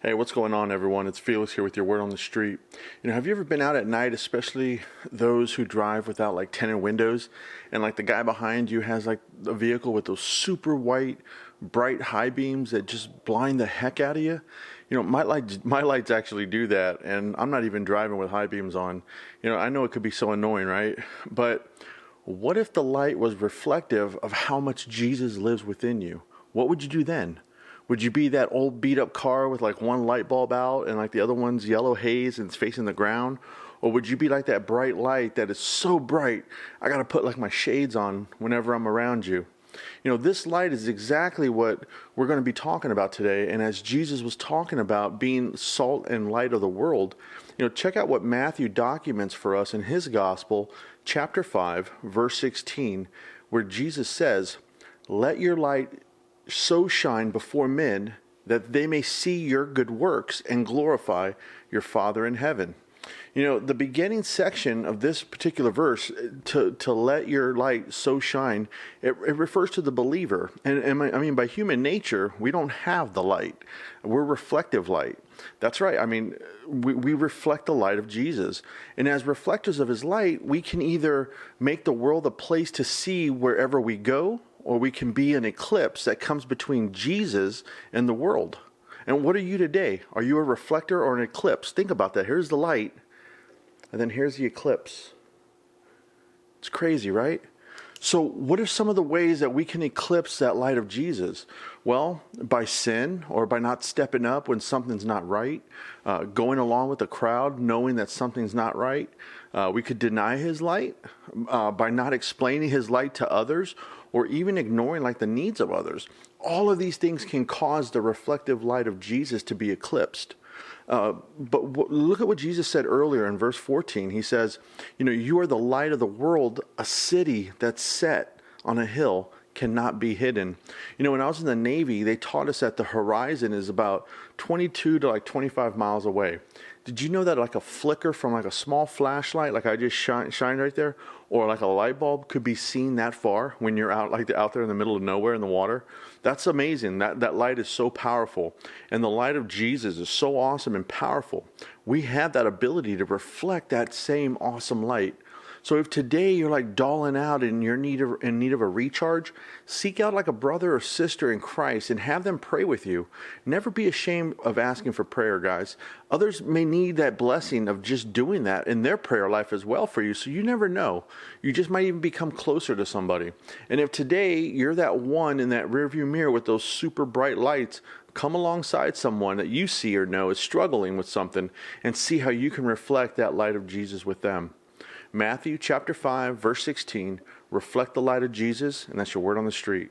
Hey, what's going on, everyone? It's Felix here with your word on the street. Have you ever been out at night, especially those who drive without like tinted windows, and like the guy behind you has like a vehicle with those super white, bright high beams that just blind the heck out of you? My lights actually do that, and I'm not even driving with high beams on. I know it could be so annoying, right? But what if the light was reflective of how much Jesus lives within you? What would you do then? Would you be that old beat up car with like one light bulb out and like the other one's yellow haze and it's facing the ground? Or would you be like that bright light that is so bright, I gotta put like my shades on whenever I'm around you? This light is exactly what we're going to be talking about today. And as Jesus was talking about being salt and light of the world, check out what Matthew documents for us in his gospel, chapter 5, verse 16, where Jesus says, "Let your light so shine before men that they may see your good works and glorify your Father in heaven." The beginning section of this particular verse, to let your light so shine, it refers to the believer. And by human nature, we don't have the light. We're reflective light. That's right. We reflect the light of Jesus. And as reflectors of his light, we can either make the world a place to see wherever we go, or we can be an eclipse that comes between Jesus and the world. And what are you today? Are you a reflector or an eclipse? Think about that. Here's the light, and then here's the eclipse. It's crazy, right? So what are some of the ways that we can eclipse that light of Jesus? Well, by sin, or by not stepping up when something's not right, going along with the crowd knowing that something's not right. We could deny his light by not explaining his light to others, or even ignoring like the needs of others. All of these things can cause the reflective light of Jesus to be eclipsed. But look at what Jesus said earlier in verse 14. He says, you are the light of the world. A city that's set on a hill cannot be hidden. When I was in the Navy, they taught us that the horizon is about 22 to like 25 miles away. Did you know that like a flicker from like a small flashlight, like I just shined right there, or like a light bulb could be seen that far when you're out there in the middle of nowhere in the water? That's amazing. That light is so powerful. And the light of Jesus is so awesome and powerful. We have that ability to reflect that same awesome light. So if today you're like dulling out and you're in need of a recharge, seek out like a brother or sister in Christ and have them pray with you. Never be ashamed of asking for prayer, guys. Others may need that blessing of just doing that in their prayer life as well for you. So you never know. You just might even become closer to somebody. And if today you're that one in that rearview mirror with those super bright lights, come alongside someone that you see or know is struggling with something and see how you can reflect that light of Jesus with them. Matthew chapter 5, verse 16, reflect the light of Jesus, and that's your word on the street.